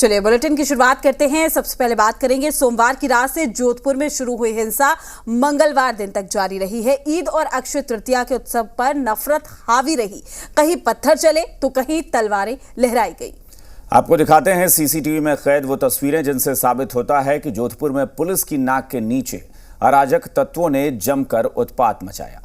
चलिए बुलेटिन की शुरुआत करते हैं। सबसे पहले बात करेंगे सोमवार की रात से जोधपुर में शुरू हुई हिंसा मंगलवार दिन तक जारी रही है। ईद और अक्षय तृतीया के उत्सव पर नफरत हावी रही। कहीं पत्थर चले तो कहीं तलवारें लहराई गई। आपको दिखाते हैं सीसीटीवी में कैद वो तस्वीरें जिनसे साबित होता है कि जोधपुर में पुलिस की नाक के नीचे अराजक तत्वों ने जमकर उत्पात मचाया।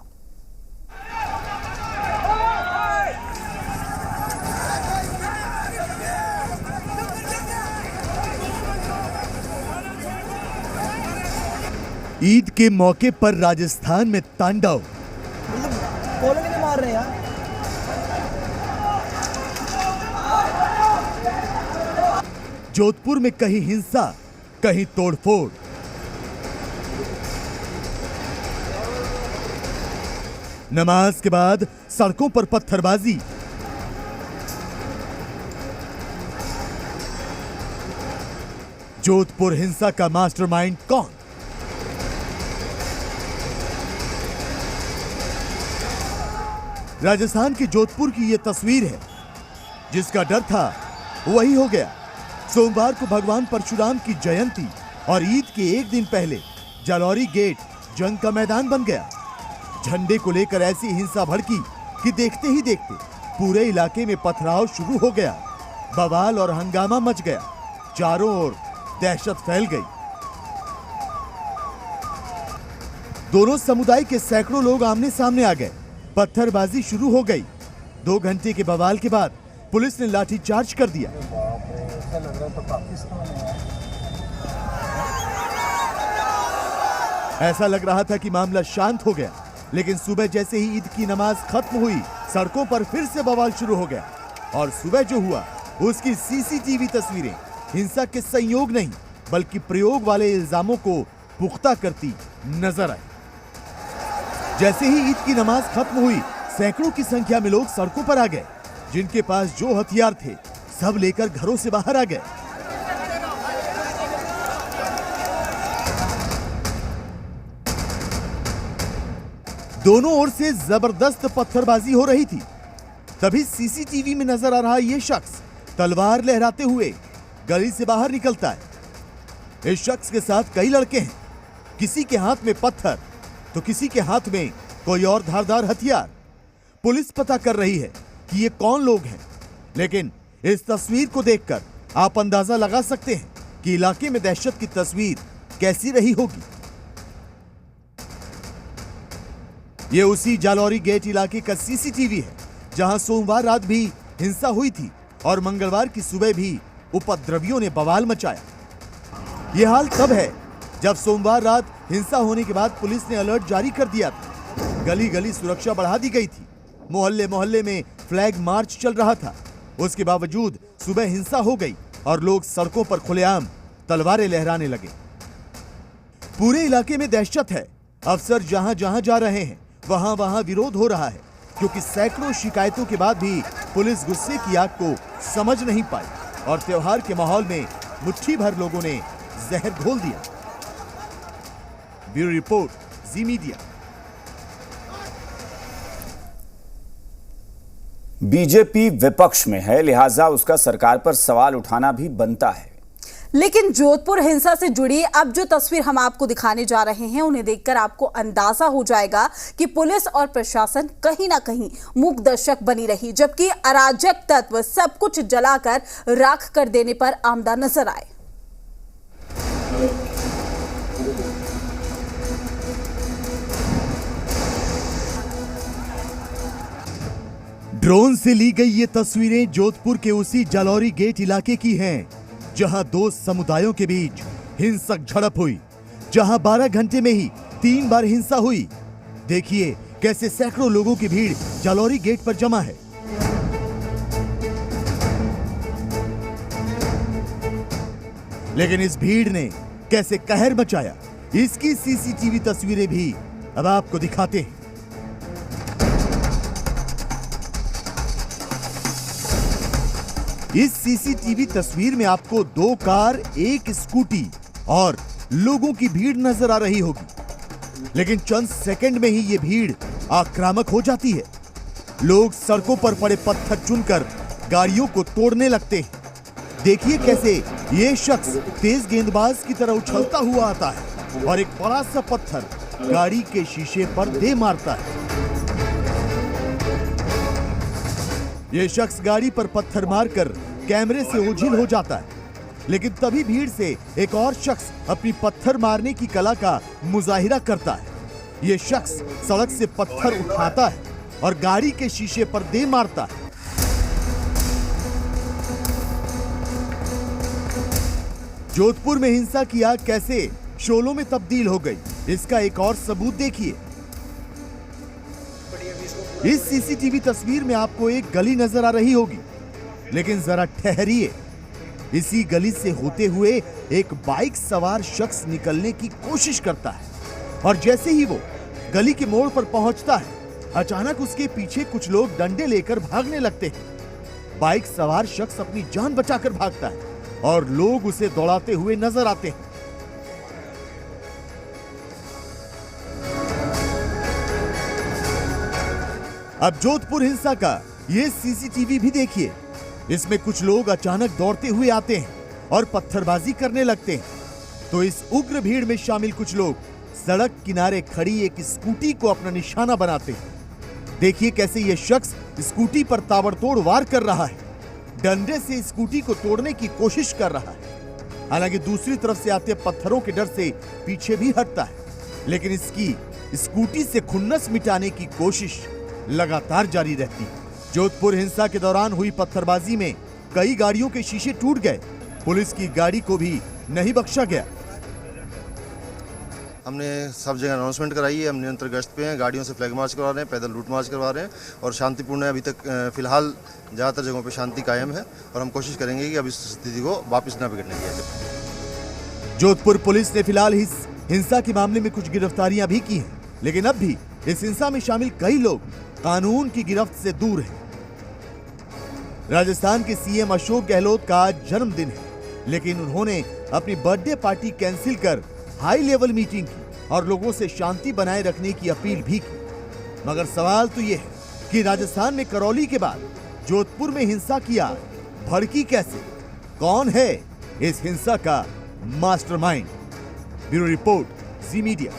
ईद के मौके पर राजस्थान में तांडव। कॉलोनी में मार रहे हैं यार। जोधपुर में कहीं हिंसा कहीं तोड़फोड़। नमाज के बाद सड़कों पर पत्थरबाजी। जोधपुर हिंसा का मास्टरमाइंड कौन? राजस्थान के जोधपुर की यह तस्वीर है। जिसका डर था वही हो गया। सोमवार को भगवान परशुराम की जयंती और ईद के एक दिन पहले जालौरी गेट जंग का मैदान बन गया। झंडे को लेकर ऐसी हिंसा भड़की कि देखते ही देखते पूरे इलाके में पथराव शुरू हो गया। बवाल और हंगामा मच गया। चारों ओर दहशत फैल गई। दोनों समुदाय के सैकड़ों लोग आमने सामने आ गए। पत्थरबाजी शुरू हो गई। 2 घंटे के बवाल के बाद पुलिस ने लाठीचार्ज कर दिया। ऐसा लग रहा था कि मामला शांत हो गया, लेकिन सुबह जैसे ही ईद की नमाज खत्म हुई, सड़कों पर फिर से बवाल शुरू हो गया। और सुबह जो हुआ उसकी सीसीटीवी तस्वीरें हिंसा के संयोग नहीं बल्कि प्रयोग वाले इल्जामों को पुख्ता करती नजर आई। जैसे ही ईद की नमाज खत्म हुई, सैकड़ों की संख्या में लोग सड़कों पर आ गए। जिनके पास जो हथियार थे सब लेकर घरों से बाहर आ गए। दोनों ओर से जबरदस्त पत्थरबाजी हो रही थी। तभी सीसीटीवी में नजर आ रहा यह शख्स तलवार लहराते हुए गली से बाहर निकलता है। इस शख्स के साथ कई लड़के हैं। किसी के हाथ में पत्थर तो किसी के हाथ में कोई और धारदार हथियार। पुलिस पता कर रही है कि ये कौन लोग हैं, लेकिन इस तस्वीर को देखकर आप अंदाजा लगा सकते हैं कि इलाके में दहशत की तस्वीर कैसी रही होगी। ये उसी जालौरी गेट इलाके का सीसीटीवी है जहां सोमवार रात भी हिंसा हुई थी और मंगलवार की सुबह भी उपद्रवियों ने बवाल मचाया। यह हाल तब है जब सोमवार रात हिंसा होने के बाद पुलिस ने अलर्ट जारी कर दिया था। गली गली सुरक्षा बढ़ा दी गई थी। मोहल्ले मोहल्ले में फ्लैग मार्च चल रहा था। उसके बावजूद सुबह हिंसा हो गई और लोग सड़कों पर खुलेआम तलवारें लहराने लगे। पूरे इलाके में दहशत है। अफसर जहां जहां जा रहे हैं वहां वहां विरोध हो रहा है, क्योंकि सैकड़ों शिकायतों के बाद भी पुलिस गुस्से की आग को समझ नहीं पाई और त्योहार के माहौल में मुट्ठी भर लोगों ने जहर घोल दिया। ब्यूरो रिपोर्ट, जी मीडिया। बीजेपी विपक्ष में है, लिहाजा उसका सरकार पर सवाल उठाना भी बनता है। लेकिन जोधपुर हिंसा से जुड़ी अब जो तस्वीर हम आपको दिखाने जा रहे हैं, उन्हें देखकर आपको अंदाजा हो जाएगा कि पुलिस और प्रशासन कहीं ना कहीं मूक दर्शक बनी रही, जबकि अराजक तत्व सब कुछ जलाकर राख कर देने पर आमदा नजर आए। ड्रोन से ली गई ये तस्वीरें जोधपुर के उसी जालौरी गेट इलाके की हैं, जहां 2 समुदायों के बीच हिंसक झड़प हुई, जहां 12 घंटे में ही 3 बार हिंसा हुई। देखिए कैसे सैकड़ों लोगों की भीड़ जालौरी गेट पर जमा है। लेकिन इस भीड़ ने कैसे कहर मचाया, इसकी सीसीटीवी तस्वीरें भी अब आपको दिखाते हैं। इस सीसीटीवी तस्वीर में आपको 2 कार, 1 स्कूटी और लोगों की भीड़ नजर आ रही होगी, लेकिन चंद सेकंड में ही ये भीड़ आक्रामक हो जाती है। लोग सड़कों पर पड़े पत्थर चुनकर गाड़ियों को तोड़ने लगते हैं। देखिए कैसे ये शख्स तेज गेंदबाज की तरह उछलता हुआ आता है और एक बड़ा सा पत्थर गाड़ी के शीशे पर दे मारता है। ये शख्स गाड़ी पर पत्थर मारकर कैमरे से ओझल हो जाता है, लेकिन तभी भीड़ से एक और शख्स अपनी पत्थर मारने की कला का मुजाहिरा करता है। ये शख्स सड़क से पत्थर उठाता है और गाड़ी के शीशे पर दे मारता है। जोधपुर में हिंसा की आग कैसे शोलों में तब्दील हो गई, इसका एक और सबूत देखिए। इस सीसीटीवी तस्वीर में आपको एक गली नजर आ रही होगी, लेकिन जरा ठहरिए। इसी गली से होते हुए एक बाइक सवार शख्स निकलने की कोशिश करता है और जैसे ही वो गली के मोड़ पर पहुंचता है, अचानक उसके पीछे कुछ लोग डंडे लेकर भागने लगते हैं। बाइक सवार शख्स अपनी जान बचाकर भागता है और लोग उसे दौड़ाते हुए नजर आते हैं। अब जोधपुर हिंसा का ये सीसीटीवी भी देखिए। इसमें कुछ लोग अचानक दौड़ते हुए आते हैं और पत्थरबाजी करने लगते हैं, तो इस उग्र भीड़ में शामिल कुछ लोग सड़क किनारे खड़ी एक स्कूटी को अपना निशाना बनाते हैं। देखिए कैसे यह शख्स स्कूटी पर ताबड़तोड़ वार कर रहा है, डंडे से स्कूटी को तोड़ने की कोशिश कर रहा है। हालांकि दूसरी तरफ से आते पत्थरों के डर से पीछे भी हटता है, लेकिन इसकी स्कूटी से खुन्नस मिटाने की कोशिश लगातार जारी रहती है। जोधपुर हिंसा के दौरान हुई पत्थरबाजी में कई गाड़ियों के शीशे टूट गए। पुलिस की गाड़ी को भी नहीं बख्शा गया। हमने सब जगह अनाउंसमेंट कराई है, हम निरंतर गश्त पे हैं, गाड़ियों से फ्लैग मार्च करवा रहे हैं, पैदल रूट मार्च करवा रहे हैं और शांतिपूर्ण है। अभी तक फिलहाल ज़्यादातर जगहों पे शांति कायम है और हम कोशिश करेंगे कि अब इस स्थिति को वापस न बिगड़ने दिया जाए। जोधपुर पुलिस ने फिलहाल इस हिंसा के मामले में कुछ गिरफ्तारियां भी की हैं, लेकिन अब भी इस हिंसा में शामिल कई लोग कानून की गिरफ्त से दूर हैं। राजस्थान के सीएम अशोक गहलोत का आज जन्मदिन है, लेकिन उन्होंने अपनी बर्थडे पार्टी कैंसिल कर हाई लेवल मीटिंग की और लोगों से शांति बनाए रखने की अपील भी की। मगर सवाल तो यह है कि राजस्थान में करौली के बाद जोधपुर में हिंसा की आग भड़की कैसे? कौन है इस हिंसा का मास्टरमाइंड? ब्यूरो रिपोर्ट, जी मीडिया।